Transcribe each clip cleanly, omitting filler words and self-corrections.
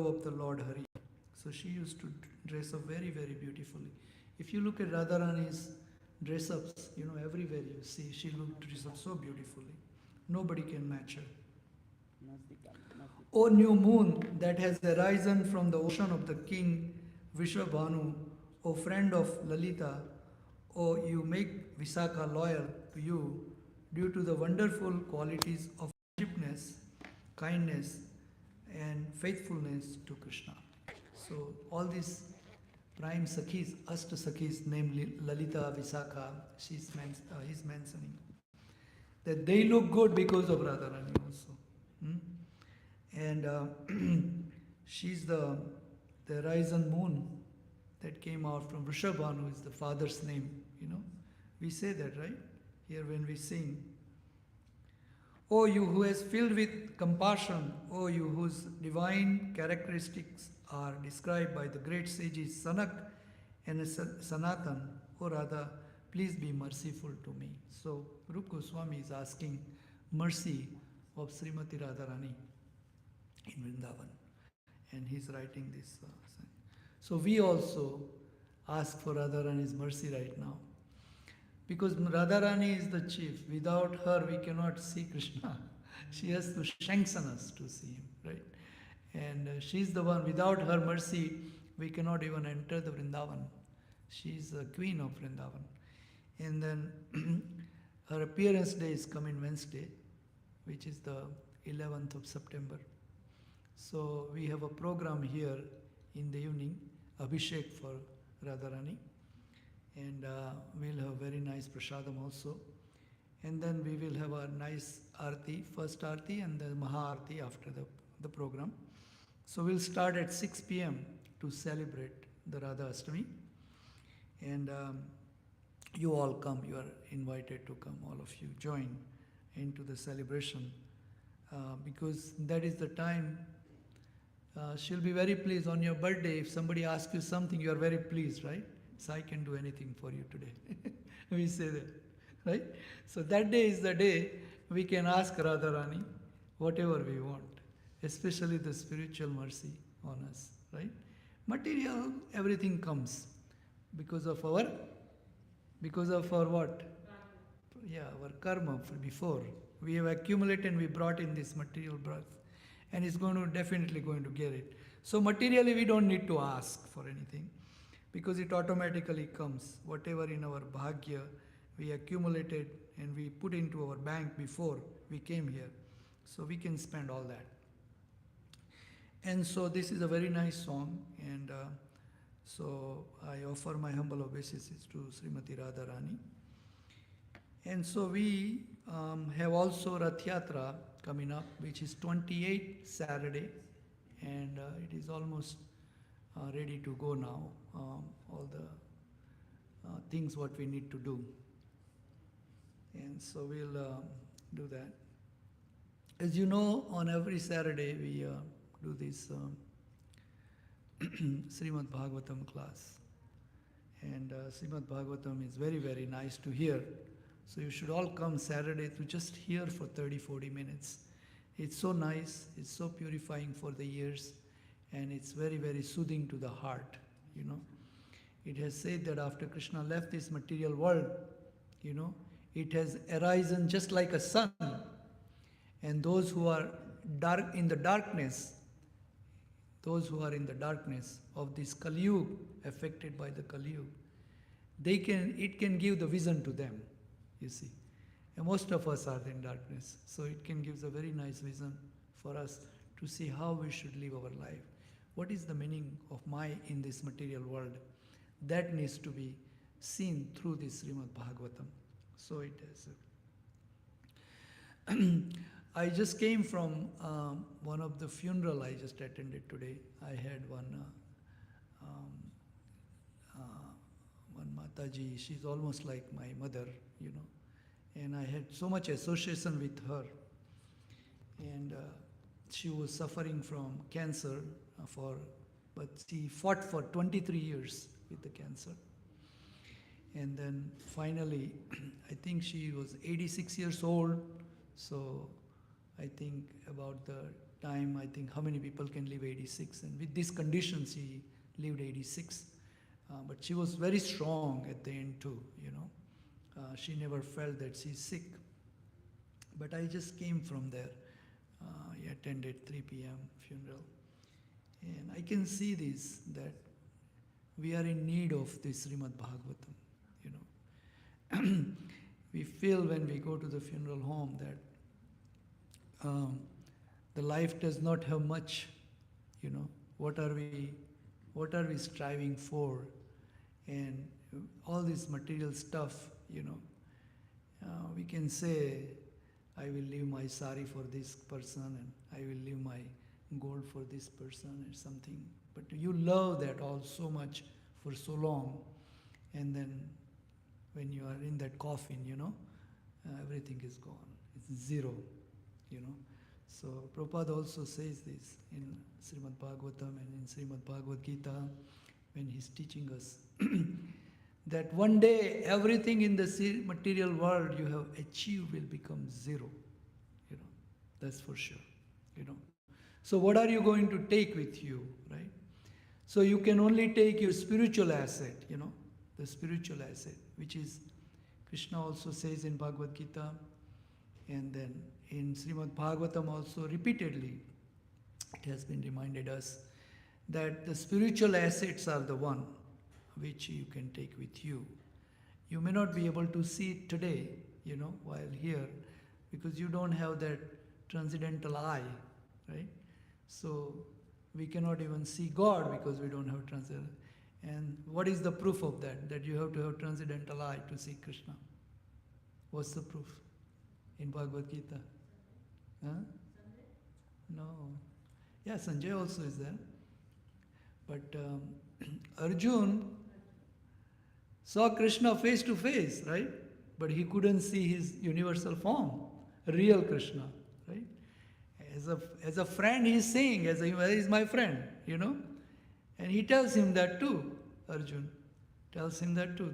of the Lord Hari. So she used to dress up very, very beautifully. If you look at Radharani's dress ups, everywhere you see, she looked dressed up so beautifully. Nobody can match her. O new moon that has arisen from the ocean of the king Vishwabhanu, O friend of Lalita, O you make Visakha loyal to you due to the wonderful qualities of friendshipness, kindness, and faithfulness to Krishna. So all these prime Sakhis, Ashta Sakhis, namely Lalita, Visakha, he's mentioning that they look good because of Radharani also. And she's the risen moon that came out from Vrishabhanu, is the father's name, We say that, right? Here when we sing. O you who is filled with compassion, O you whose divine characteristics are described by the great sages Sanak and Sanatan, O Radha, please be merciful to me. So Rup Goswami is asking mercy of Srimati Radharani in Vrindavan. And he's writing this. So we also ask for Radharani's mercy right now. Because Radharani is the chief. Without her, we cannot see Krishna. She has to sanction us to see him, right? And she's the one. Without her mercy, we cannot even enter the Vrindavan. She's the queen of Vrindavan. And then her appearance day is coming Wednesday, which is the 11th of September. So we have a program here in the evening, Abhishek for Radharani. And we'll have very nice prasadam also. And then we will have a nice arti, first arti and then Maha Arti after the program. So we'll start at 6 p.m. to celebrate the Radha Ashtami. And you all come, you are invited to come, all of you join into the celebration. Because that is the time she'll be very pleased on your birthday. If somebody asks you something, you are very pleased, right? So I can do anything for you today. We say that, right? So that day is the day we can ask Radharani whatever we want, especially the spiritual mercy on us, right? Material, everything comes because of our what? Yeah, our karma before. We have accumulated and we brought in this material birth. And it's definitely going to get it. So materially we don't need to ask for anything, because it automatically comes. Whatever in our bhagya we accumulated and we put into our bank before we came here. So we can spend all that. And so this is a very nice song, and so I offer my humble obeisances to Srimati Radharani. And so we have also Rath Yatra coming up, which is 28th Saturday, and it is almost ready to go now, all the things what we need to do. And so we'll do that. As you know, on every Saturday we do this Srimad Bhagavatam class. And Srimad Bhagavatam is very, very nice to hear. So you should all come Saturday to just hear for 30-40 minutes. It's so nice, it's so purifying for the ears, and it's very, very soothing to the heart, It has said that after Krishna left this material world, it has arisen just like a sun. And those who are in the darkness of this Kali Yuga, affected by the Kali Yuga, it can give the vision to them, you see. And most of us are in darkness, so it can give a very nice vision for us to see how we should live our life. What is the meaning of in this material world? That needs to be seen through this Srimad Bhagavatam. So it is. I just came from one of the funeral I just attended today. I had one Mataji. She's almost like my mother, And I had so much association with her. And she was suffering from cancer, but she fought for 23 years with the cancer. And then finally, I think she was 86 years old. So I think about the time, I think, how many people can live 86? And with these conditions, she lived 86. But she was very strong at the end too, She never felt that she's sick. But I just came from there. I attended 3 p.m. funeral. And I can see this, that we are in need of this Srimad Bhagavatam, We feel when we go to the funeral home that the life does not have much, what are we striving for? And all this material stuff, we can say, I will leave my sari for this person and I will leave my gold for this person or something. But you love that all so much for so long, and then when you are in that coffin, everything is gone. It's zero, So Prabhupada also says this in Srimad Bhagavatam and in Srimad Bhagavad Gita when he's teaching us that one day everything in the material world you have achieved will become zero. That's for sure. So what are you going to take with you, right? So you can only take your spiritual asset, the spiritual asset, which is, Krishna also says in Bhagavad Gita, and then in Srimad Bhagavatam also repeatedly, it has been reminded us that the spiritual assets are the one which you can take with you. You may not be able to see it today, while here, because you don't have that transcendental eye, right? So we cannot even see God because we don't have transcendental. And what is the proof of that? That you have to have transcendental eye to see Krishna. What's the proof? In Bhagavad Gita? Huh? No. Yeah, Sanjay also is there. But Arjun saw Krishna face to face, right? But he couldn't see his universal form, real Krishna, right? As a friend, he is saying, he is my friend, And he tells him that too, Arjun. Tells him that too,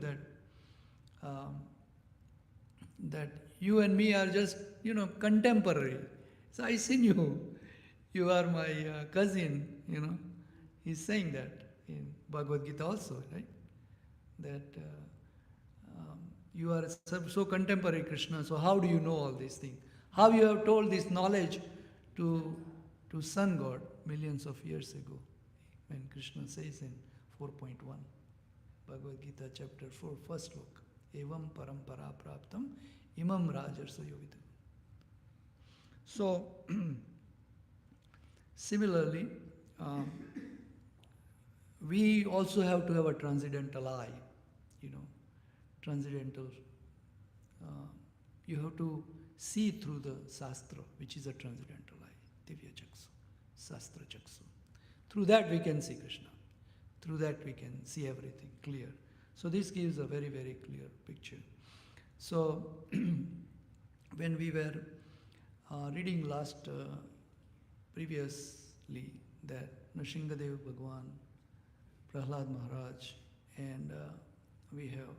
that you and me are just, contemporary. So I seen you. You are my cousin, He's saying that in Bhagavad Gita also, right? That you are so contemporary, Krishna, so how do you know all these things? How you have told this knowledge to sun god millions of years ago, when Krishna says in 4.1, Bhagavad Gita chapter 4, first sloka, evam parampara praptam imam rajarsayo vidu. So, similarly, we also have to have a transcendental eye, transcendental. You have to see through the Shastra, which is a transcendental eye, Divya Chaksu, Shastra Chaksu. Through that we can see Krishna. Through that we can see everything clear. So this gives a very, very clear picture. So when we were reading previously that Nrsingadev Bhagwan, Prahlad Maharaj, and we have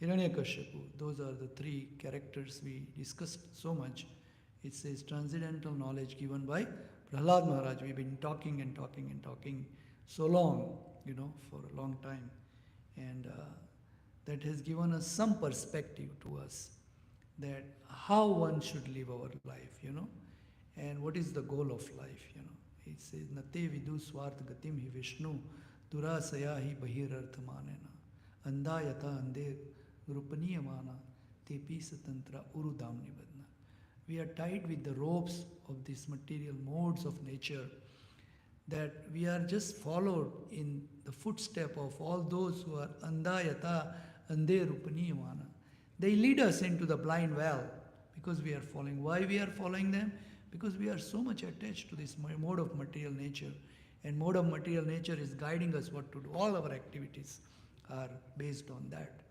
Hiranyakashipu, those are the three characters we discussed so much. It says transcendental knowledge given by Prahlad Maharaj. We've been talking and talking and talking so long, for a long time. And that has given us some perspective to us, that how one should live our life, and what is the goal of life, It says, Nate vidu swarth gatim hi Vishnu, durasaya hi bahirarthamanena, andayata ande rupaniyamana, tepi satantra urudam nibadna. We are tied with the ropes of these material modes of nature, that we are just followed in the footstep of all those who are andayata ande rupaniyamana. They lead us into the blind well because we are following. Why we are following them? Because we are so much attached to this mode of material nature. And mode of material nature is guiding us what to do. All our activities are based on that,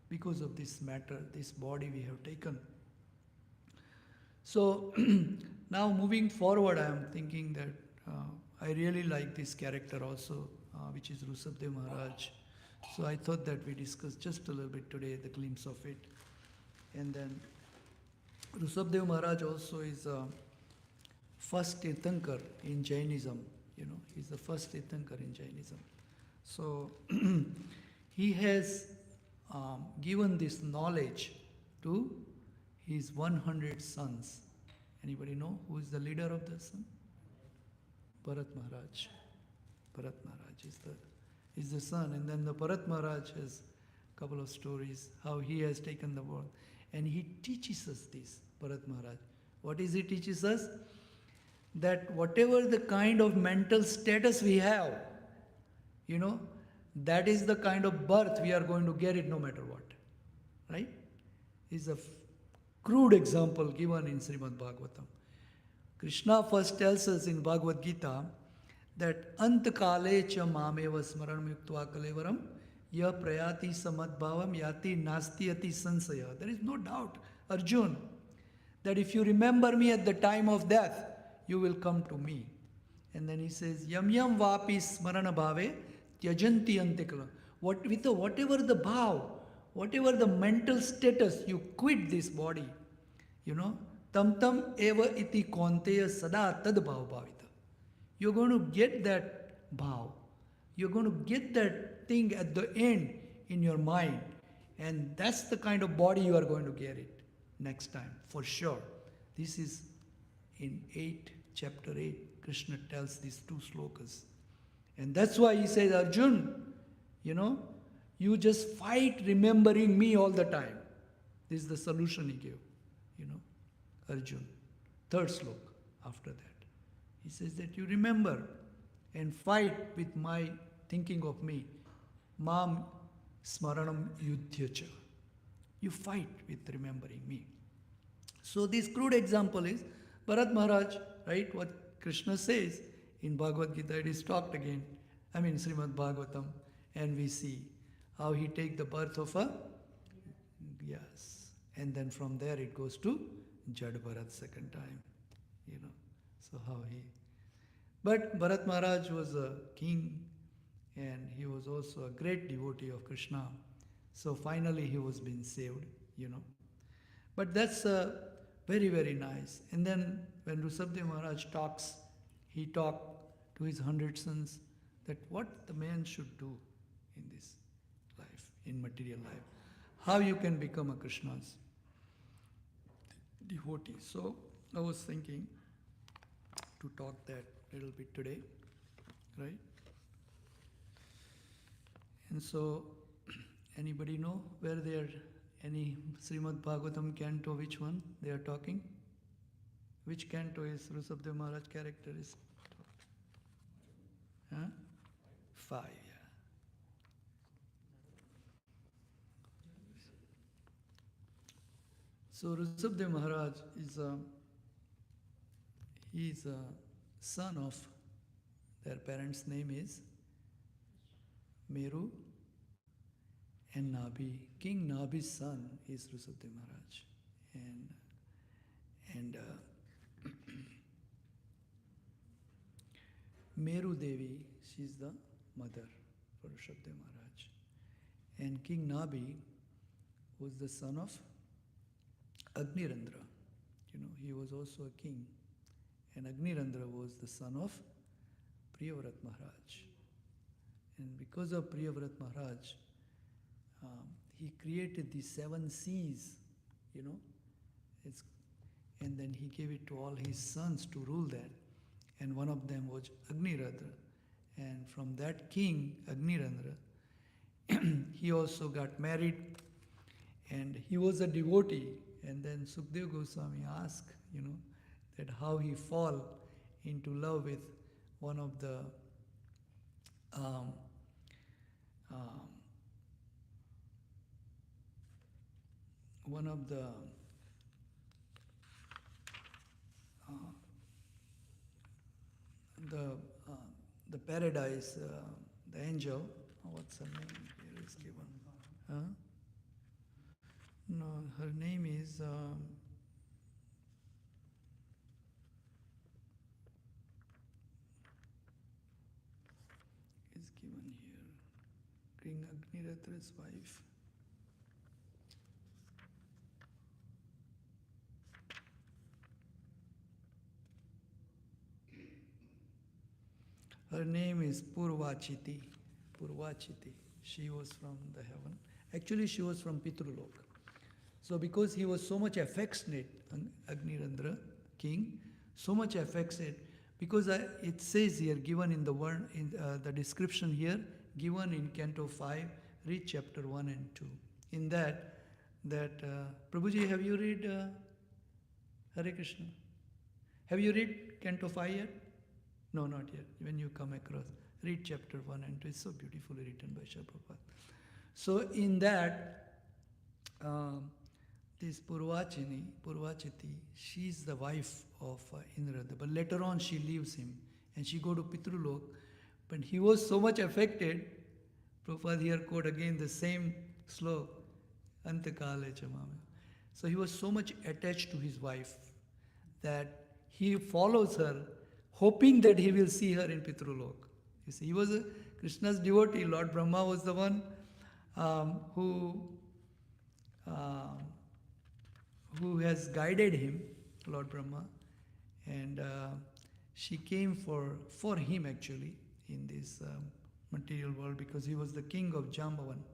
because of this matter, this body we have taken. So now moving forward, I am thinking that I really like this character also, which is Rushabdev Maharaj. So I thought that we discuss just a little bit today, the glimpse of it. And then Rushabdev Maharaj also is first Tirthankar in Jainism. He's the first Tirthankar in Jainism. So he has given this knowledge to his 100 sons. Anybody know who is the leader of the son? Bharat Maharaj. Bharat Maharaj is the son. And then the Bharat Maharaj has a couple of stories how he has taken the world. And he teaches us this, Bharat Maharaj. What is he teaches us? That whatever the kind of mental status we have, that is the kind of birth we are going to get it no matter what. Right? Is a crude example given in Srimad Bhagavatam. Krishna first tells us in Bhagavad Gita that Antakale cha mameva smaranam yuktva kalevaram ya prayati samadbhavam yati nasti ati sansaya. There is no doubt, Arjun, that if you remember me at the time of death, you will come to me. And then he says, Yam yam vapi smarana bhave tyajanti antikala. Whatever the bhav, whatever the mental status, you quit this body. Tam tam eva iti konteya sada tad bhav bhavita. You're going to get that bhav. You're going to get that thing at the end in your mind. And that's the kind of body you are going to get it next time, for sure. This is in chapter 8, Krishna tells these two slokas. And that's why he says, Arjun, you just fight remembering me all the time. This is the solution he gave, Arjun. Third sloka after that. He says that you remember and fight with my thinking of me. Mam smaranam yudhyacha. You fight with remembering me. So this crude example is Bharat Maharaj, right? What Krishna says in Bhagavad Gita, it is talked again. Srimad Bhagavatam, and we see how he take the birth of a, yes, and then from there it goes to Jad Bharat second time, So how he, but Bharat Maharaj was a king, and he was also a great devotee of Krishna. So finally he was being saved, But that's very, very nice. And then when Rushabdev Maharaj talks, he talked to his 100 sons that what the man should do in this life, in material life. How you can become a Krishna's devotee. So I was thinking to talk that a little bit today, right? And so, anybody know where they are, any Srimad Bhagavatam canto, which one they are talking? Which canto is Rushabdev Maharaj character is? 5, yeah. So Rushabdev Maharaj is a son of, their parents' name is Meru and Nabhi. King Nabhi's son is Rushabdev Maharaj. And Meru Devi, she is the mother for Rushabdev Maharaj. And King Nabhi was the son of Agnirandra. He was also a king. And Agnirandra was the son of Priyavrat Maharaj. And because of Priyavrat Maharaj, he created the 7 seas, and then he gave it to all his sons to rule that. And one of them was Agnirandra. And from that king, Agnirandra, he also got married, and he was a devotee. And then Sukdev Goswami asked, that how he fall into love with one of the the paradise, the angel. What's her name here is given? Huh? No, her name is given here. King Agniratra's wife. Her name is Purvachiti. Purvachiti. She was from the heaven. Actually, she was from Pitrulok. So because he was so much affectionate, Agnirandra, king, so much affectionate, because it says here, given in the word, in the description here, given in Canto 5, read chapter 1 and 2. In that Prabhuji, have you read Hare Krishna? Have you read Canto 5 yet? No, not yet. When you come across, read chapter 1 and 2. It's so beautifully written by Srila Prabhupada. So in that, this Purvachiti, she's the wife of Indrada. But later on she leaves him and she go to Pitrulok. But he was so much affected, Prabhupada here quote again the same slok, Antakale Chamame. So he was so much attached to his wife that he follows her, hoping that he will see her in Pitrulok. You see, he was Krishna's devotee. Lord Brahma was the one who has guided him, Lord Brahma, and she came for him actually in this material world because he was the king of Jambavan.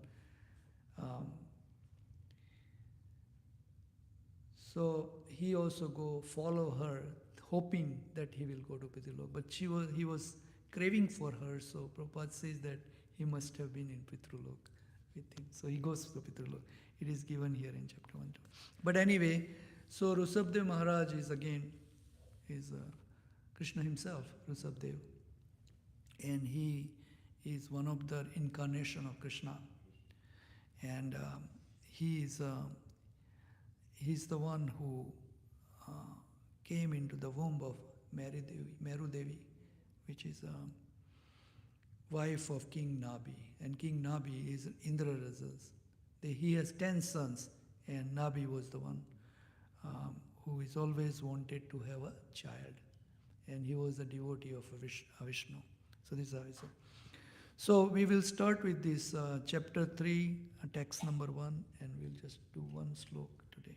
So he also go follow her, hoping that he will go to Pitrulok. But he was craving for her, so Prabhupada says that he must have been in Pitrulok with him. So he goes to Pitrulok. It is given here in chapter 1. But anyway, so Rushabdev Maharaj is Krishna himself, Rushabdev. And he is one of the incarnation of Krishna. And he's the one who came into the womb of Meru Devi, which is wife of King Nabi. And King Nabi is Indrarajas. He has 10 sons, and Nabi was the one who is always wanted to have a child. And he was a devotee of Vishnu. So this is how it is. So we will start with this chapter 3, text number 1, and we'll just do one slok today.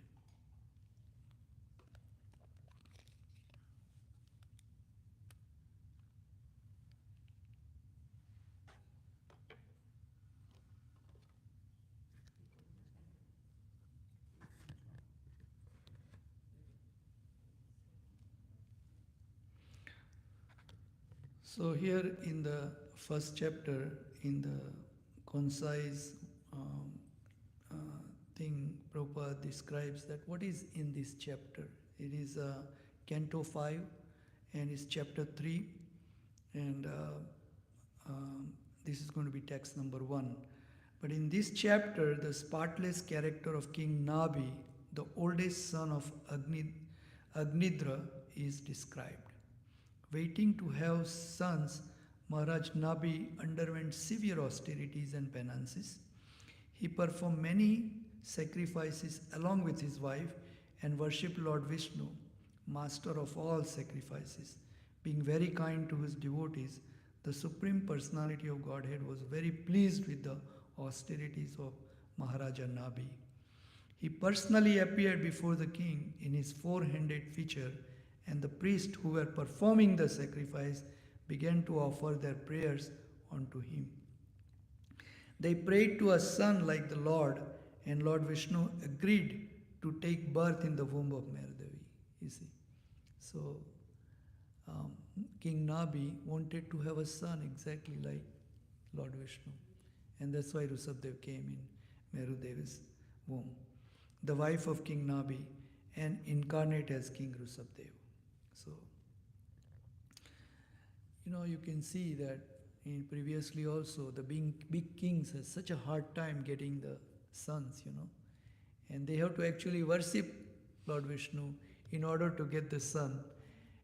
So here in the first chapter, in the concise thing, Prabhupada describes that what is in this chapter. It is Canto 5 and it's chapter 3, and this is going to be text number 1. But in this chapter, the spotless character of King Nabi, the oldest son of Agnidra, is described. Waiting to have sons, Maharaj Nabi underwent severe austerities and penances. He performed many sacrifices along with his wife and worshipped Lord Vishnu, master of all sacrifices. Being very kind to his devotees, the Supreme Personality of Godhead was very pleased with the austerities of Maharaja Nabi. He personally appeared before the king in his four-handed feature, and the priests who were performing the sacrifice began to offer their prayers unto him. They prayed to a son like the Lord, and Lord Vishnu agreed to take birth in the womb of Meradevi. You see, so King Nabi wanted to have a son exactly like Lord Vishnu, and that's why Rushabdev came in Merudevi's womb. The wife of King Nabi and incarnate as King Rushabdev. So, you can see that previously also the big kings has such a hard time getting the sons, and they have to actually worship Lord Vishnu in order to get the son.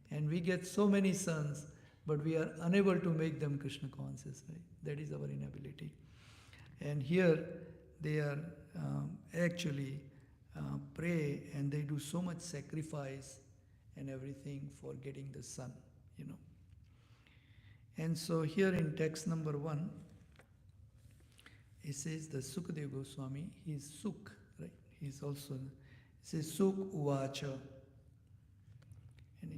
And we get so many sons, but we are unable to make them Krishna conscious, right? That is our inability. And here they are actually pray, and they do so much sacrifice and everything for getting the son, And so here in text number 1, it says the Sukadeva Goswami, he is Suk, right? He's also, it says Suk Uvacha. And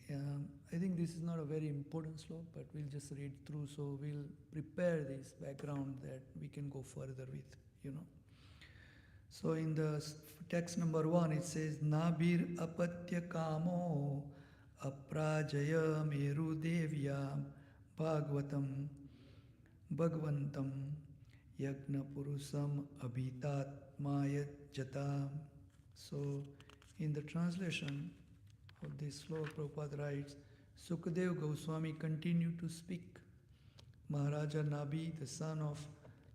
I think this is not a very important sloka, but we'll just read through, so we'll prepare this background that we can go further with. So in the text number 1, it says, Nabir apatya kamo aprajaya meru devya bhagavatam bhagavantam yagna purusam abhitatmaya jata. So in the translation of this sloka, Prabhupada writes, Sukadev Goswami continued to speak. Maharaja Nabi, the son of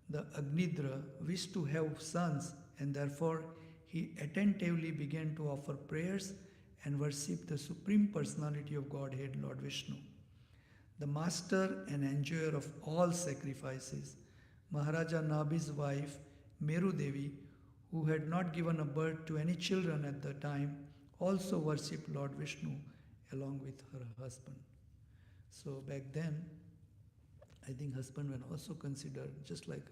the Agnidra, wished to have sons, and therefore he attentively began to offer prayers and worship the Supreme Personality of Godhead, Lord Vishnu. The master and enjoyer of all sacrifices, Maharaja Nabi's wife, Meru Devi, who had not given a birth to any children at the time, also worshipped Lord Vishnu along with her husband. So back then, I think husband were also considered just like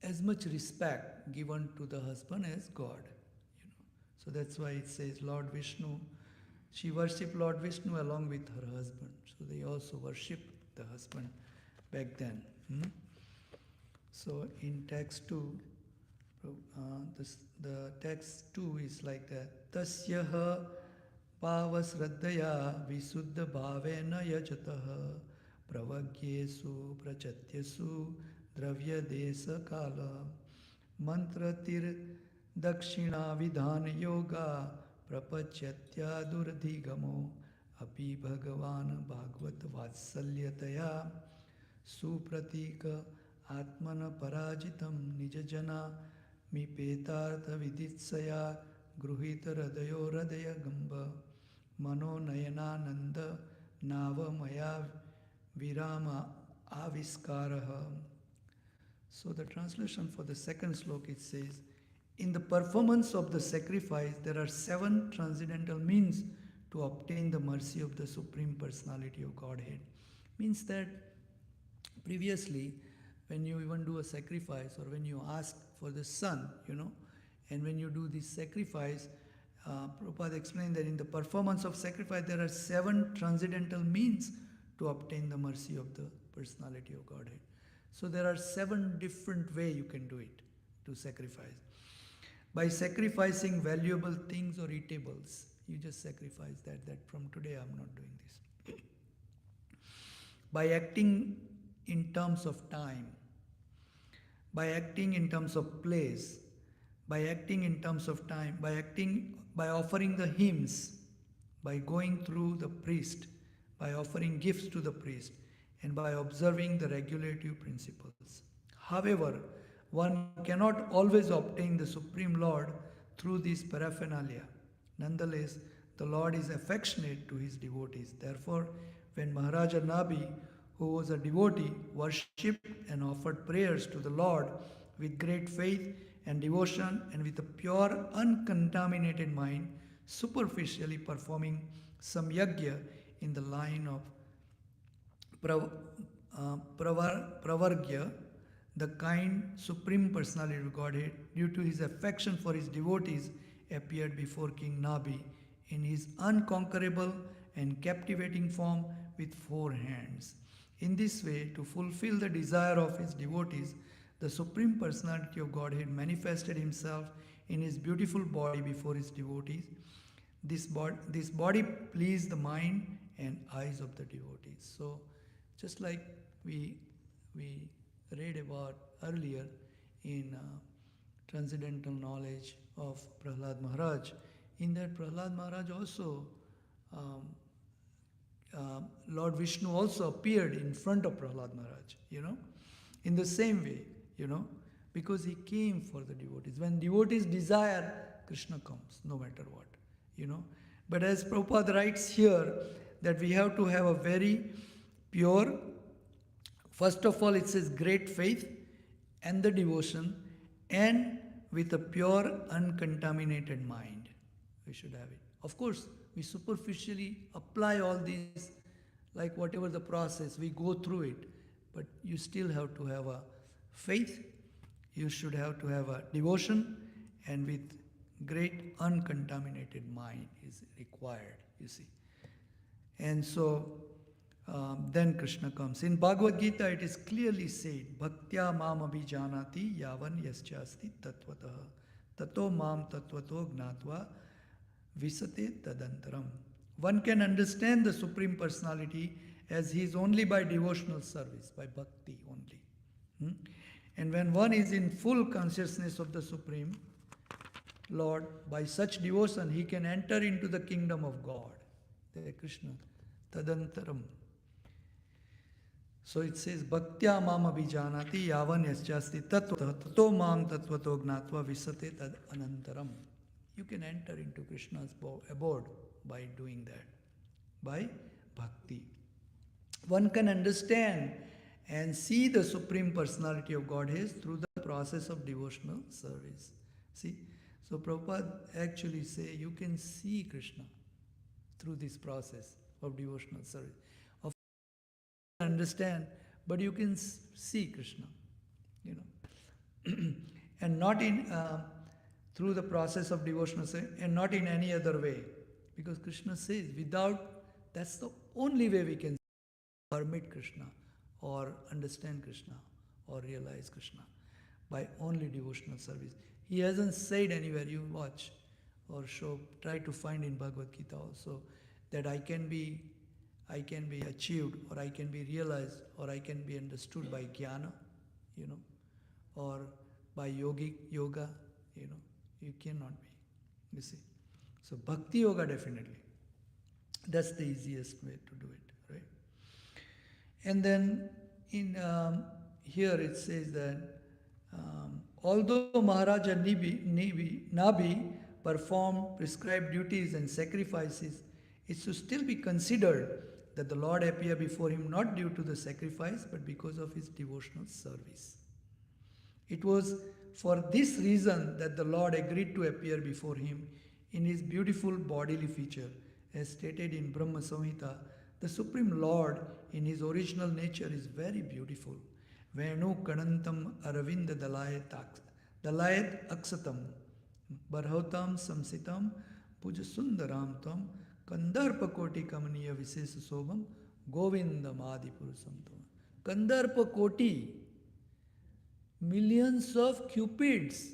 as much respect given to the husband as God. So that's why it says Lord Vishnu. She worshipped Lord Vishnu along with her husband. So they also worshipped the husband back then. So in text 2, the text 2 is like that. Tasyaha pavasraddhaya visuddha bhavena yajataha pravagyesu prachatyasu dravya desa kala mantratir dakshina vidhan yoga prapachyatya duradhigamo api bhagavan bhagavat vatsalyataya supratika atmana parajitam nijajana mipetartha viditsaya gruhita radayo radaya gamba mano nayanananda nava maya virama aviskaraha. So the translation for the second sloka, it says, in the performance of the sacrifice, there are 7 transcendental means to obtain the mercy of the Supreme Personality of Godhead. Means that previously, when you even do a sacrifice or when you ask for the son, and when you do this sacrifice, Prabhupada explained that in the performance of sacrifice, there are 7 transcendental means to obtain the mercy of the Personality of Godhead. So there are 7 different ways you can do it, to sacrifice. By sacrificing valuable things or eatables, you just sacrifice that from today I'm not doing this. By acting in terms of time, by acting in terms of place, by acting in terms of time, by offering the hymns, by going through the priest, by offering gifts to the priest, and by observing the regulative principles. However, one cannot always obtain the Supreme Lord through these paraphernalia. Nonetheless, the Lord is affectionate to his devotees. Therefore, when Maharaja Nabi, who was a devotee, worshipped and offered prayers to the Lord with great faith and devotion and with a pure, uncontaminated mind, superficially performing some yajna in the line of pravargya, the kind Supreme Personality of Godhead, due to his affection for his devotees, appeared before King Nabi in his unconquerable and captivating form with 4 hands. In this way, to fulfill the desire of his devotees, the Supreme Personality of Godhead manifested himself in his beautiful body before his devotees. This body pleased the mind and eyes of the devotees. So, just like we read about earlier in Transcendental Knowledge of Prahlad Maharaj, in that Prahlad Maharaj also, Lord Vishnu also appeared in front of Prahlad Maharaj, in the same way, because he came for the devotees. When devotees desire, Krishna comes, no matter what, But as Prabhupada writes here, that we have to have a very pure, first of all, it says great faith and the devotion, and with a pure, uncontaminated mind. We should have it. Of course, we superficially apply all these, like whatever the process, we go through it, but you still have to have a faith, You should have to have a devotion, and with great uncontaminated mind is required, you see. And so then Krishna comes. In Bhagavad Gita it is clearly said, Bhaktya mam abhijanati yavan yasyasti tatvatah tato mam tatvato gnatva visate tadantaram. One can understand the Supreme Personality as he is only by devotional service, by bhakti only. And when one is in full consciousness of the Supreme Lord, by such devotion he can enter into the kingdom of God. There Krishna, tadantaram. So it says, Bhaktya mam abhijanati yavan yasyasti tato mam tatvato gnatva visate tad anantaram. You can enter into Krishna's abode by doing that, by bhakti. One can understand and see the Supreme Personality of Godhead through the process of devotional service. See, so Prabhupada actually say you can see Krishna through this process of devotional service. Of course, you can understand, but you can see Krishna, and not in through the process of devotional service, and not in any other way, because Krishna says without, that's the only way we can permit Krishna or understand Krishna or realize Krishna, by only devotional service. He hasn't said anywhere, you watch or show, try to find in Bhagavad Gita also, that I can be achieved, or I can be realized, or I can be understood by jnana, or by yoga, you cannot be, you see. So bhakti yoga definitely, that's the easiest way to do it, right? And then in here it says that although Maharaja Nabi performed prescribed duties and sacrifices, it should still be considered that the Lord appeared before him not due to the sacrifice, but because of his devotional service. It was for this reason that the Lord agreed to appear before him in his beautiful bodily feature. As stated in Brahma Samhita, the Supreme Lord in his original nature is very beautiful. Venu kanantam aravinda dalayat aksatam barhotam samsitam pujasundaram tam kandarpa koti kamaniya visesa sobam govindam adipurusam tam. Kandarpa koti, millions of cupids.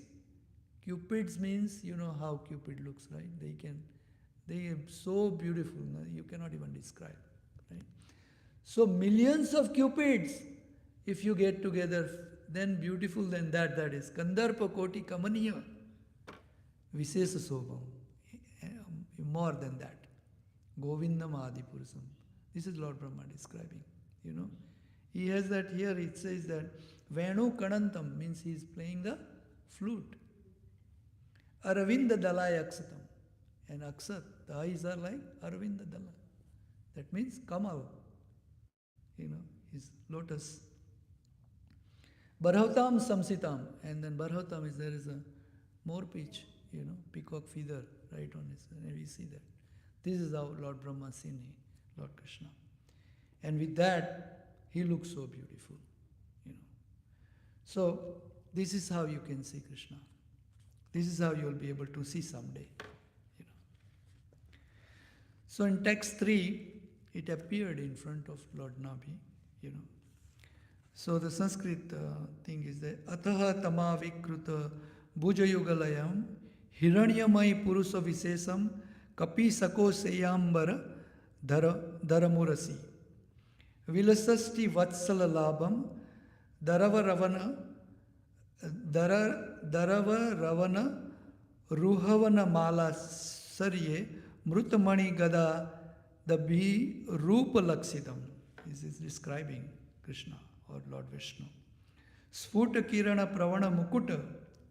Cupids means, you know how Cupid looks, right? They are so beautiful, you cannot even describe, right? So millions of cupids, if you get together, then beautiful than that is Kandarpa Koti Kamaniya Visesa Sobham, more than that. Govindam Adipurusam. This is Lord Brahma describing, He has that here, it says that Venu Kanantam means he is playing the flute. Aravinda Dalai Aksatam. And Aksat, the eyes are like Aravinda Dalai. That means Kamal, his lotus. Barhotam Samsitam, and then Barhotam is, there is a more pitch, peacock feather right on his, and we see that. This is how Lord Brahma seen Lord Krishna. And with that, he looks so beautiful, So, this is how you can see Krishna. This is how you will be able to see someday, So in text 3, it appeared in front of Lord Nabi, So the Sanskrit thing is that Ataha tama vikruta bhujayugalayam hiranyamai purusa visesam kapi sako seyambara dharamurasi vilasasti vatsala labam darava ravana ruhavana mala sarye mrutamani gada dabhi rupa laksitam. This is describing Krishna or Lord Vishnu. Sfuta kirana pravana mukuta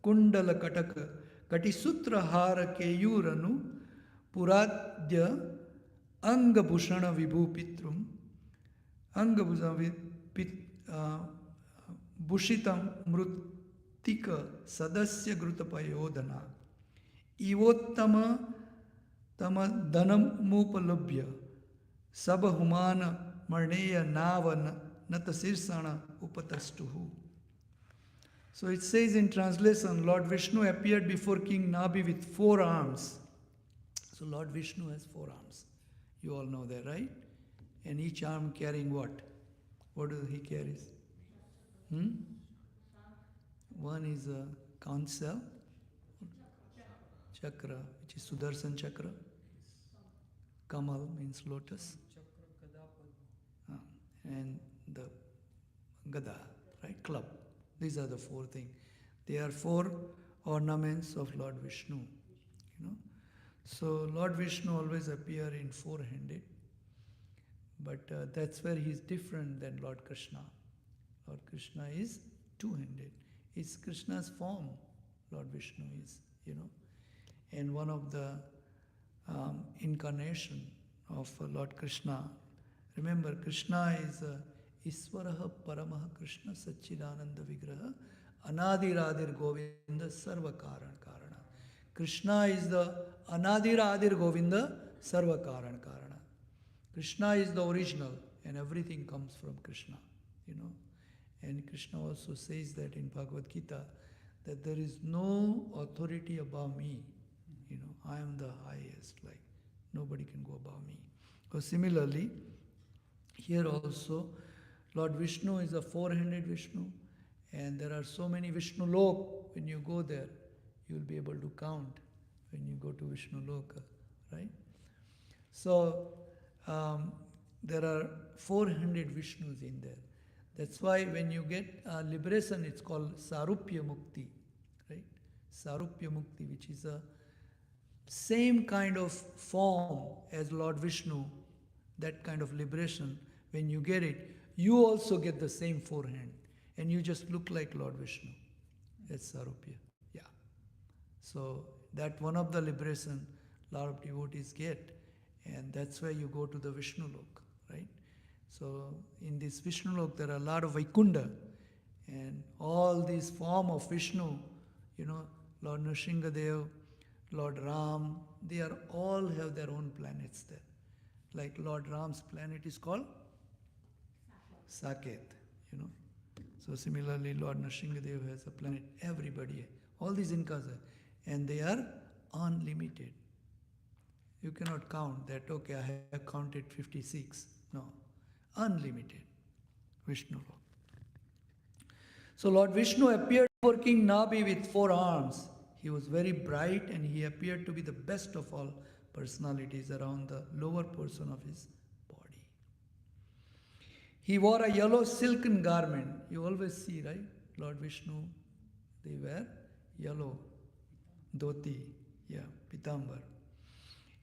kundala kataka katisutra hara keyuranu puradya angabhushana vibhupitrum angabhushana bhushitam mrutika sadasya grutapayodana ivottama tama dhanamupalabhya sabahumana marneya navana Nata sirsana upatastuhu. So it says in translation, Lord Vishnu appeared before King Nabi with 4 arms. So Lord Vishnu has 4 arms. You all know that, right? And each arm carrying what? What does he carries? Hmm? One is a conch shell, chakra, which is Sudarshan chakra. Kamal means lotus. Uh, and the Gada, right? Club. These are the 4 things. They are 4 ornaments of Lord Vishnu. You know. So Lord Vishnu always appear in 4-handed, but that's where he is different than Lord Krishna. Lord Krishna is 2-handed. It's Krishna's form. Lord Vishnu is, and one of the incarnation of Lord Krishna. Remember, Krishna is Iswaraha Paramaha Krishna Satchidananda Vigraha Anadiradir Govinda Sarva Karan Karana. Krishna is the Anadiradir Govinda Sarva Karan Karana. Krishna is the original and everything comes from Krishna, And Krishna also says that in Bhagavad Gita that there is no authority above me. I am the highest, like nobody can go above me. So similarly, here also, Lord Vishnu is a 4-handed Vishnu, and there are so many Vishnu Lok. When you go there, you will be able to count when you go to Vishnu Loka, right? So there are 400 Vishnus in there. That's why when you get liberation, it's called Sarupya Mukti, right? Sarupya Mukti, which is a same kind of form as Lord Vishnu, that kind of liberation. When you get it, you also get the same 4 hand, and you just look like Lord Vishnu. That's Sarupya. Yeah. So that one of the liberation a lot of devotees get, and that's why you go to the Vishnu Lok, right? So in this Vishnu Lok, there are a lot of Vaikunda, and all these form of Vishnu, Lord Nrsingadev, Lord Ram, they are all have their own planets there. Like Lord Ram's planet is called Saket, So similarly, Lord Nrsingadev has a planet, everybody, all these Incas are, and they are unlimited. You cannot count that, okay, I have counted 56. No, unlimited. Vishnu Lord. So Lord Vishnu appeared before King Nabi with 4 arms. He was very bright and he appeared to be the best of all personalities around the lower portion of his body. He wore a yellow silken garment. You always see, right? Lord Vishnu, they wear yellow dhoti, pitambar.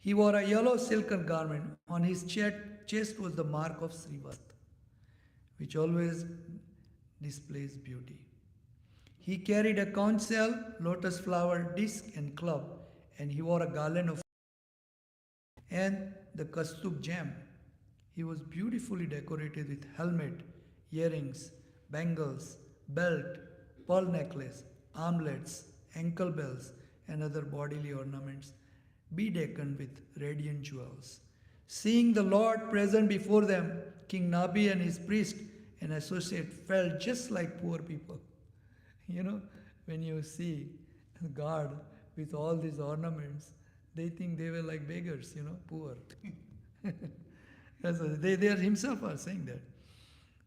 He wore a yellow silken garment. On his chest was the mark of Srivast, which always displays beauty. He carried a conch shell, lotus flower, disc and club, and he wore a garland of and the kastub gem. He was beautifully decorated with helmet, earrings, bangles, belt, pearl necklace, armlets, ankle bells, and other bodily ornaments, bedecked with radiant jewels. Seeing the Lord present before them, King Nabi and his priest and associate felt just like poor people. When you see God with all these ornaments, they think they were like beggars, poor. They himself are saying that.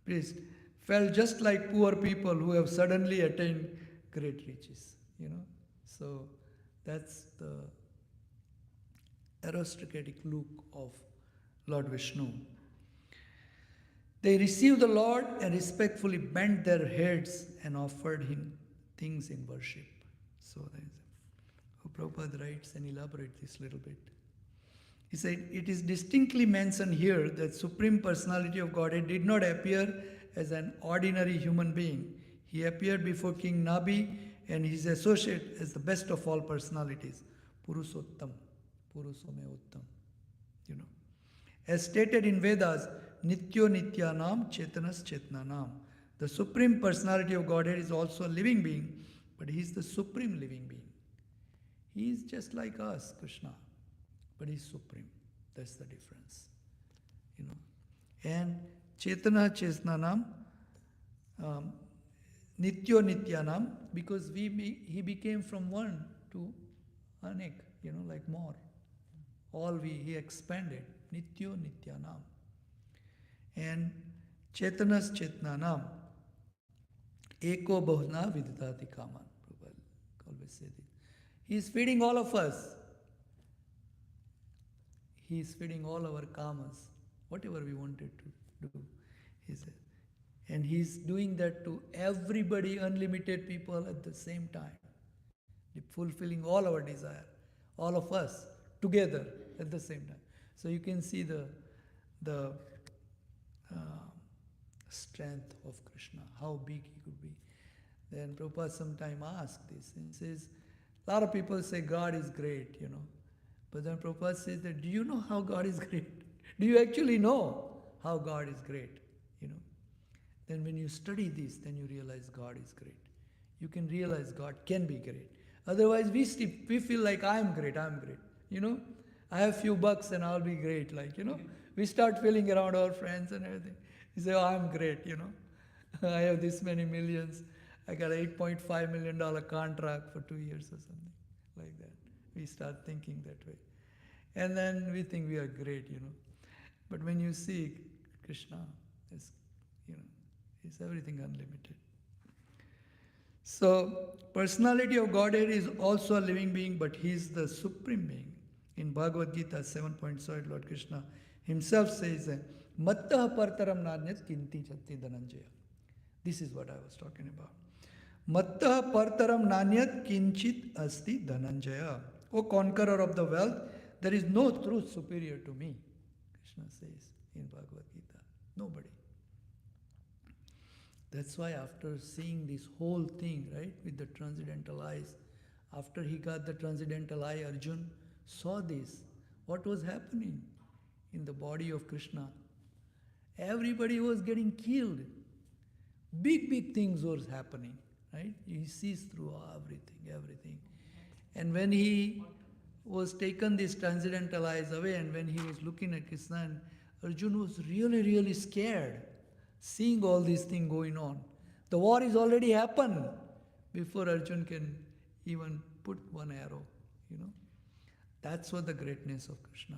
Priest felt just like poor people who have suddenly attained great riches, So that's the aristocratic look of Lord Vishnu. They received the Lord and respectfully bent their heads and offered him things in worship. So Prabhupada writes and elaborates this little bit. He said, it is distinctly mentioned here that Supreme Personality of Godhead did not appear as an ordinary human being. He appeared before King Nabi and his associate as the best of all personalities, Purushottam, Purushome Uttam. As stated in Vedas, Nityo Nityanam Chetanas Chetnanam. The Supreme Personality of Godhead is also a living being, but he is the supreme living being. He is just like us, Krishna, but he is supreme. That's the difference. And Chetana Chetnanam, Nityo Nityanam, because he became from one to anek, like more. He expanded. Nityo Nityanam. And Chetanas Chetnanam. Eko Bahuna Vidadati Kaman. Prabhupada always say this. He is feeding all of us. He is feeding all our kamas, whatever we wanted to do. He said. And He's doing that to everybody, unlimited people at the same time. Fulfilling all our desire, all of us together at the same time. So you can see the strength of Krishna, how big He could be. Then Prabhupada sometime asked this and says, a lot of people say God is great, But then Prabhupada says that, do you know how God is great? Do you actually know how God is great? Then when you study this, then you realize God is great. You can realize God can be great. Otherwise, we feel like I'm great. I have few bucks and I'll be great. We start feeling around our friends and everything. We say, oh, I'm great, I have this many millions. I got an $8.5 million contract for 2 years or something like that. We start thinking that way. And then we think we are great, But when you see Krishna, is everything unlimited. So, personality of Godhead is also a living being, but He is the supreme being. In Bhagavad Gita 7.7, Lord Krishna Himself says, Mattah partaram nanyat kinti chatti dhananjaya. This is what I was talking about. Mattah partaram nanyat kinchit asti dhananjaya. O conqueror of the wealth, there is no truth superior to me. Krishna says in Bhagavad Gita. Nobody. That's why after seeing this whole thing, right, with the transcendental eyes, after he got the transcendental eye, Arjun saw this. What was happening in the body of Krishna? Everybody was getting killed. Big things was happening, right? He sees through everything. And when he was taken these transcendental eyes away, and when he was looking at Krishna, and Arjun was really scared, seeing all these things going on. The war is already happened before Arjun can even put one arrow, That's what the greatness of Krishna.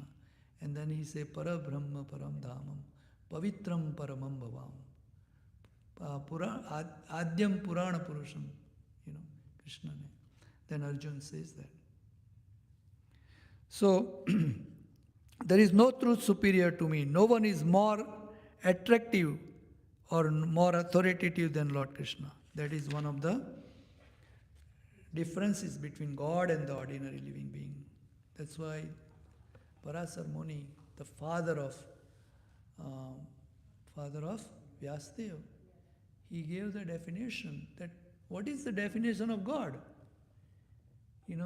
And then he say, Para Brahma Param Dhamam, Pavitram Paramam Bhavam, Adyam Purana Purusham, Krishna. Then Arjun says that. So, there is no truth superior to me. No one is more attractive or more authoritative than Lord Krishna. That is one of the differences between God and the ordinary living being. That's why Parasar Muni, the father of Vyasdeva, he gave the definition that what is the definition of God?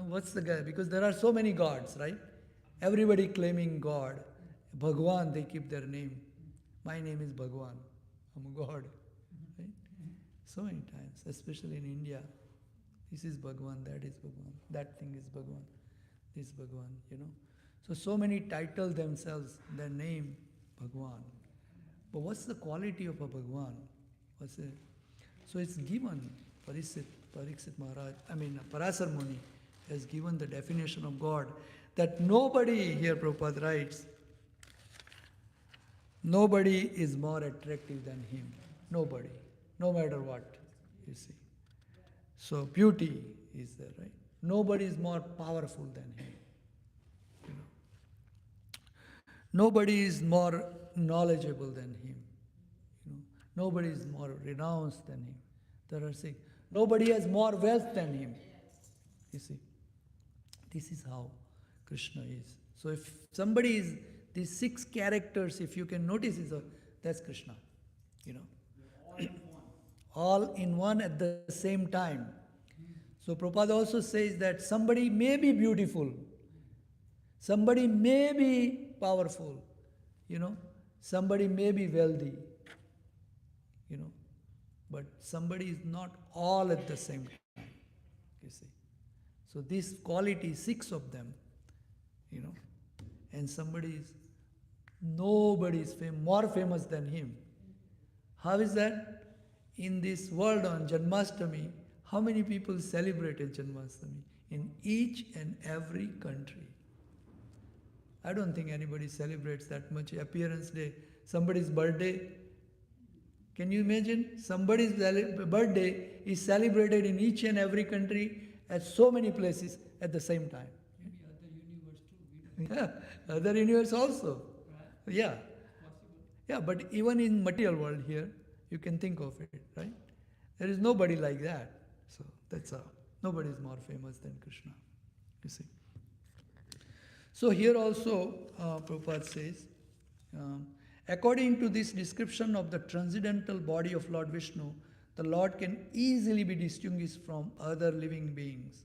What's the guy? Because there are so many gods, right? Everybody claiming God. Bhagwan, they keep their name. My name is Bhagwan. I'm a God. Right? So many times, especially in India. This is Bhagwan, that is Bhagwan. That thing is Bhagwan. This Bhagwan, So many title themselves, their name, Bhagwan. But what's the quality of a Bhagwan? What's it? So it's given, Parikshit Maharaj, Parasar Muni has given the definition of God that nobody, here Prabhupada writes, nobody is more attractive than him. Nobody. No matter what, you see. So beauty is there, right? Nobody is more powerful than him. Nobody is more knowledgeable than him. Nobody is more renounced than him. There are six. Nobody has more wealth than him. You see. This is how Krishna is. So if somebody is, these 6 characters, if you can notice, that's Krishna. All in one at the same time. So Prabhupada also says that somebody may be beautiful, somebody may be powerful, somebody may be wealthy, but somebody is not all at the same time, you see. So these qualities, 6 of them, and nobody is more famous than him. How is that? in this world on Janmashtami, how many people celebrated Janmashtami? In each and every country. I don't think anybody celebrates that much. Appearance day, somebody's birthday. Can you imagine? Somebody's birthday is celebrated in each and every country at so many places at the same time. Maybe other universe too. Yeah, other universe also. Right? Yeah. Possible. Yeah, but even in material world here, you can think of it, right? There is nobody like that. So that's how. Nobody is more famous than Krishna. You see. So here also, Prabhupada says, according to this description of the transcendental body of Lord Vishnu, the Lord can easily be distinguished from other living beings.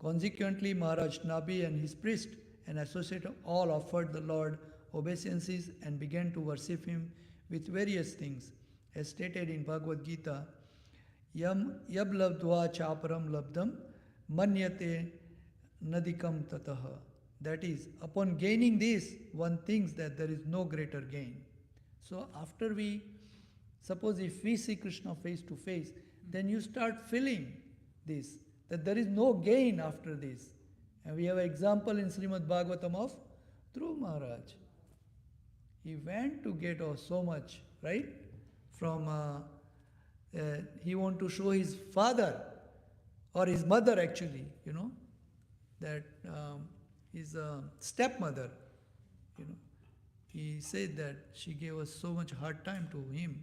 Consequently, Maharaj Nabi and his priest and associates all offered the Lord obeisances and began to worship him with various things. As stated in Bhagavad Gita, Yab labdva chaparam labdam manyate nadikam tataha. That is, upon gaining this, one thinks that there is no greater gain. So after suppose if we see Krishna face to face, then you start feeling this, that there is no gain after this. And we have an example in Srimad Bhagavatam of Dhruv Maharaj. He went to get so much, right? From, he want to show his father, or his mother actually, that his stepmother, he said that she gave us so much hard time to him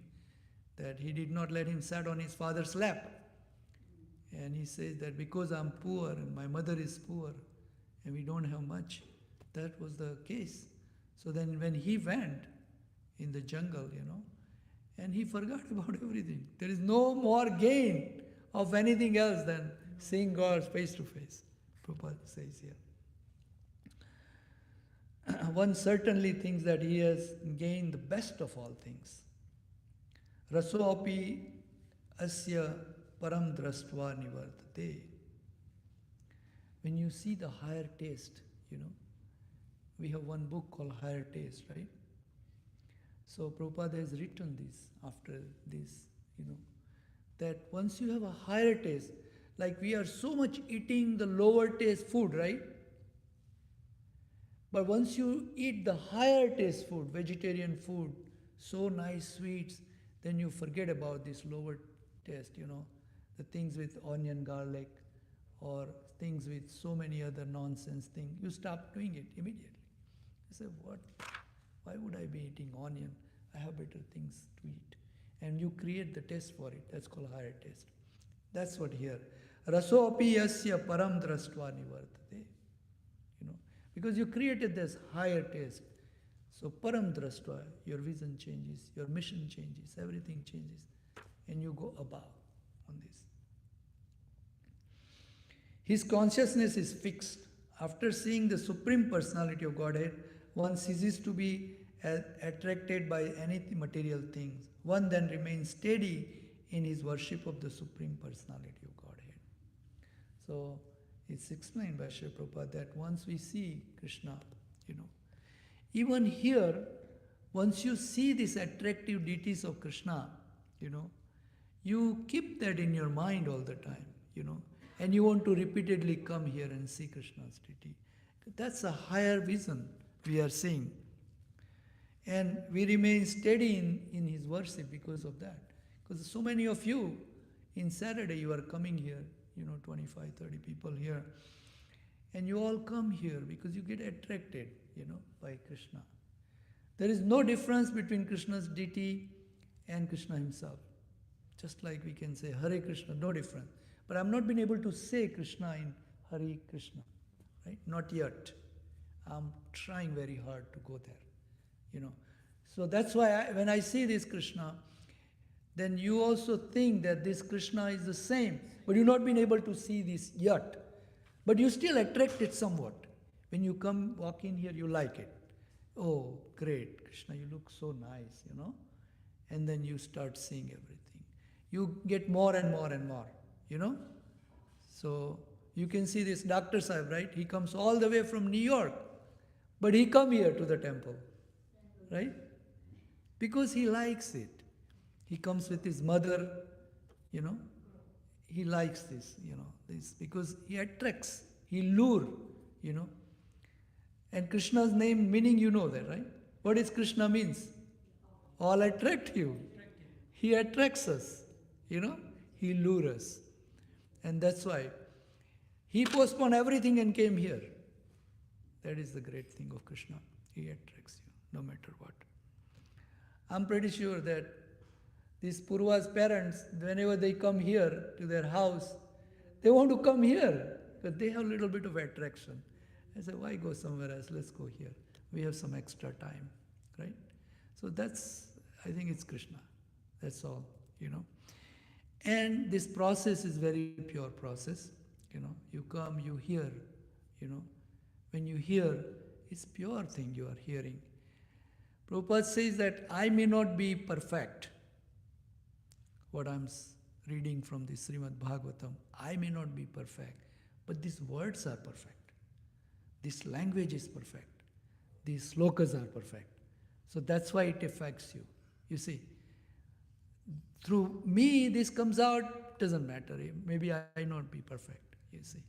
that he did not let him sit on his father's lap. And he says that because I'm poor and my mother is poor and we don't have much, that was the case. So then when he went in the jungle, and he forgot about everything. There is no more gain of anything else than seeing God face to face, Prabhupada says here. One certainly thinks that he has gained the best of all things. Rasoapi asya param drastva nivartate. When you see the higher taste, we have one book called Higher Taste, right? So Prabhupada has written this after this, that once you have a higher taste, like we are so much eating the lower taste food, right? But once you eat the higher taste food, vegetarian food, so nice sweets, then you forget about this lower taste, the things with onion, garlic, or things with so many other nonsense things. You stop doing it immediately. You say, what? Why would I be eating onion? I have better things to eat. And you create the taste for it. That's called higher taste. That's what here. Rasopi yasya param drastva nivartate. Because you created this higher taste. So param drastva, your vision changes, your mission changes, everything changes. And you go above on this. His consciousness is fixed. After seeing the Supreme Personality of Godhead, one ceases to be attracted by any material things. One then remains steady in his worship of the Supreme Personality of Godhead. So it's explained by Sri Prabhupada that once we see Krishna, even here, once you see these attractive deities of Krishna, you keep that in your mind all the time, and you want to repeatedly come here and see Krishna's deity. That's a higher vision we are seeing. And we remain steady in his worship because of that. Because so many of you, in Saturday, you are coming here, 25, 30 people here. And you all come here because you get attracted, by Krishna. There is no difference between Krishna's deity and Krishna himself. Just like we can say Hare Krishna, no difference. But I've not been able to say Krishna in Hare Krishna, right? Not yet. I'm trying very hard to go there, So that's why when I see this Krishna, then you also think that this Krishna is the same, but you've not been able to see this yet. But you still attract it somewhat. When you walk in here, you like it. Oh, great, Krishna, you look so nice, And then you start seeing everything. You get more and more and more, So you can see this Dr. Sahib, right? He comes all the way from New York, but he come here to the temple, right? Because he likes it. He comes with his mother, you know. He likes this, this because he attracts, he lure, you know. And Krishna's name meaning, you know that, right? What is Krishna means? All attract you. He attracts us, you know. He lures us. And that's why he postponed everything and came here. That is the great thing of Krishna. He attracts you no matter what. I'm pretty sure that these Purva's parents, whenever they come here to their house, they want to come here because they have a little bit of attraction. I say, why go somewhere else? Let's go here. We have some extra time, right? So that's, I think it's Krishna. That's all, you know. And this process is very pure process. You know, you come, you hear, you know. When you hear, it's pure thing you are hearing. Prabhupada says that I may not be perfect. What I'm reading from the Srimad Bhagavatam, I may not be perfect, but these words are perfect. This language is perfect. These slokas are perfect. So that's why it affects you. You see, through me this comes out, doesn't matter. Maybe I not be perfect, you see.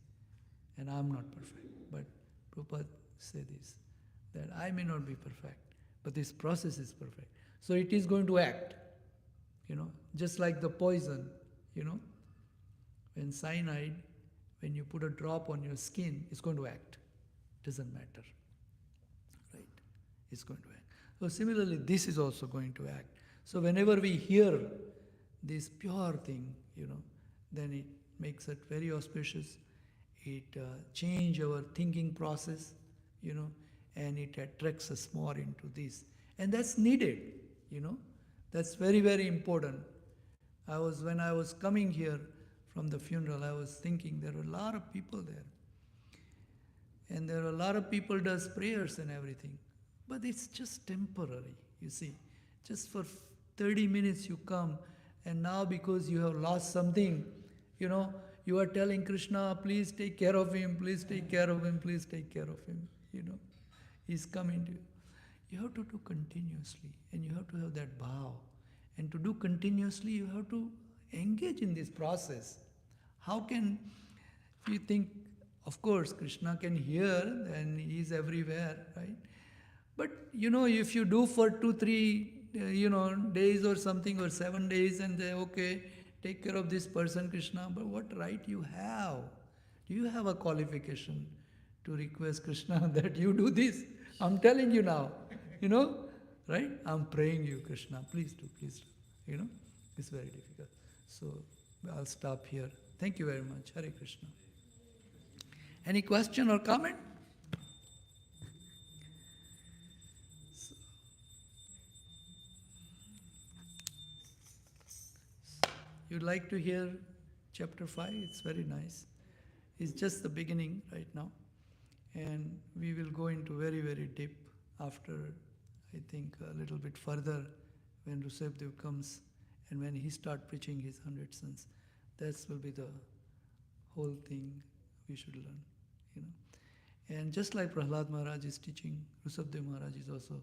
And I'm not perfect. But Prabhupada say this, that I may not be perfect, but this process is perfect. So it is going to act, you know, just like the poison, you know. When cyanide, when you put a drop on your skin, it's going to act. Doesn't matter, right? It's going to act. So similarly, this is also going to act. So whenever we hear this pure thing, you know, then it makes it very auspicious. It changes our thinking process, you know, and it attracts us more into this. And that's needed, you know. That's very, very important. When I was coming here from the funeral, I was thinking there were a lot of people there. And there are a lot of people does prayers and everything. But it's just temporary, you see. Just for 30 minutes you come, and now because you have lost something, you know, you are telling Krishna, please take care of him, please take care of him, please take care of him, you know. He's coming to you. You have to do continuously, and you have to have that bhav. And to do continuously, you have to engage in this process. How can, if you think, of course, Krishna can hear, and he's everywhere, right? But, you know, if you do for 2-3, days or something, or 7 days, and say, okay, take care of this person, Krishna, but what right you have? Do you have a qualification to request Krishna that you do this? I'm telling you now, you know, right? I'm praying you, Krishna, please do, you know. It's very difficult. So I'll stop here. Thank you very much. Hare Krishna. Any question or comment? You'd like to hear chapter 5? It's very nice. It's just the beginning right now. And we will go into very, very deep after, I think, a little bit further when Rushabdev comes and when he starts preaching his 100 sons. That will be the whole thing we should learn, you know. And just like Prahlad Maharaj is teaching, Rushabdev Maharaj is also.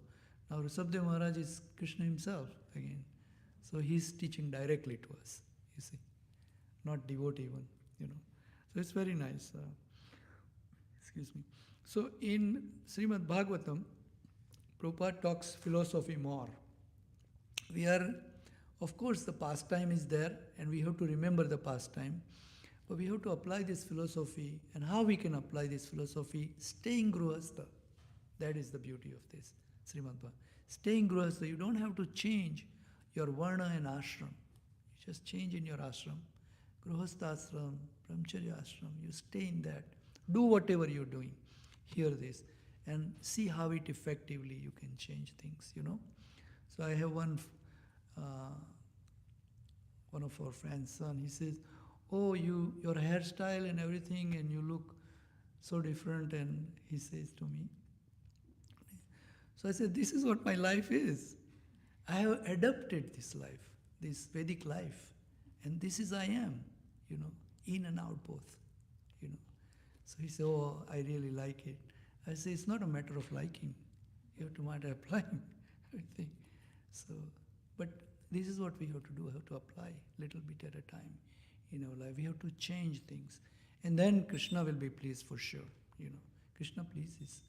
Now Rushabdev Maharaj is Krishna himself again. So he's teaching directly to us, you see. Not devotee one, you know. So it's very nice. Excuse me. So in Srimad Bhagavatam, Prabhupada talks philosophy more. We are, of course, the pastime is there, and we have to remember the pastime, but we have to apply this philosophy, and how we can apply this philosophy, staying grihastha. That is the beauty of this Srimad Bhagavatam. Staying grihastha, you don't have to change your varna and ashram. You just change in your ashram, grihastha ashram, brahmacharya ashram, you stay in that. Do whatever you're doing. Hear this and see how it effectively you can change things, you know. So I have one of our friend's son, he says, oh, your hairstyle and everything, and you look so different, and he says to me. So I said, this is what my life is. I have adopted this life, this Vedic life, and this is I am, you know, in and out both, you know. So he said, oh, I really like it. I say, it's not a matter of liking. You have to matter applying everything. So, but This is what we have to do. We have to apply little bit at a time in our life. We have to change things. And then Krishna will be pleased for sure. Krishna pleases,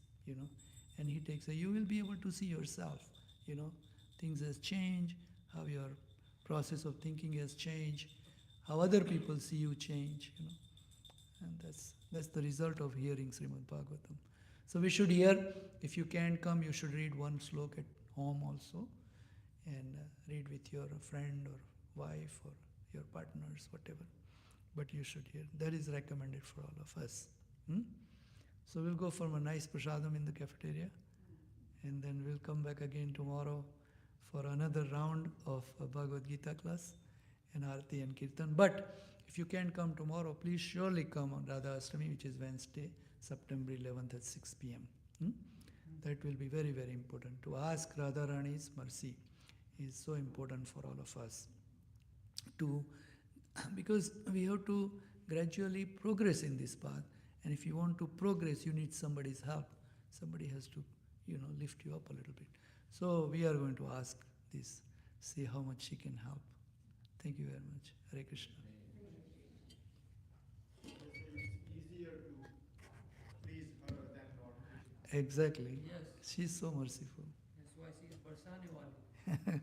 and he takes you will be able to see yourself, things has changed, how your process of thinking has changed, how other people see you change, and that's the result of hearing Srimad Bhagavatam. So we should hear. If you can't come, you should read one slok at home also, and read with your friend or wife or your partners, whatever. But you should hear. That is recommended for all of us. So we'll go for a nice prasadam in the cafeteria, and then we'll come back again tomorrow for another round of a Bhagavad Gita class and Arati and Kirtan. But if you can't come tomorrow, please surely come on Radha Ashtami, which is Wednesday, September 11th at 6 p.m. That will be very, very important. To ask Radha Rani's mercy is so important for all of us. Because we have to gradually progress in this path. And if you want to progress, you need somebody's help. Somebody has to, lift you up a little bit. So we are going to ask this, see how much she can help. Thank you very much. Hare Krishna. It's easier to please her than Lord Krishna. Exactly. Yes. She's so merciful. That's why she is Barsane Wali.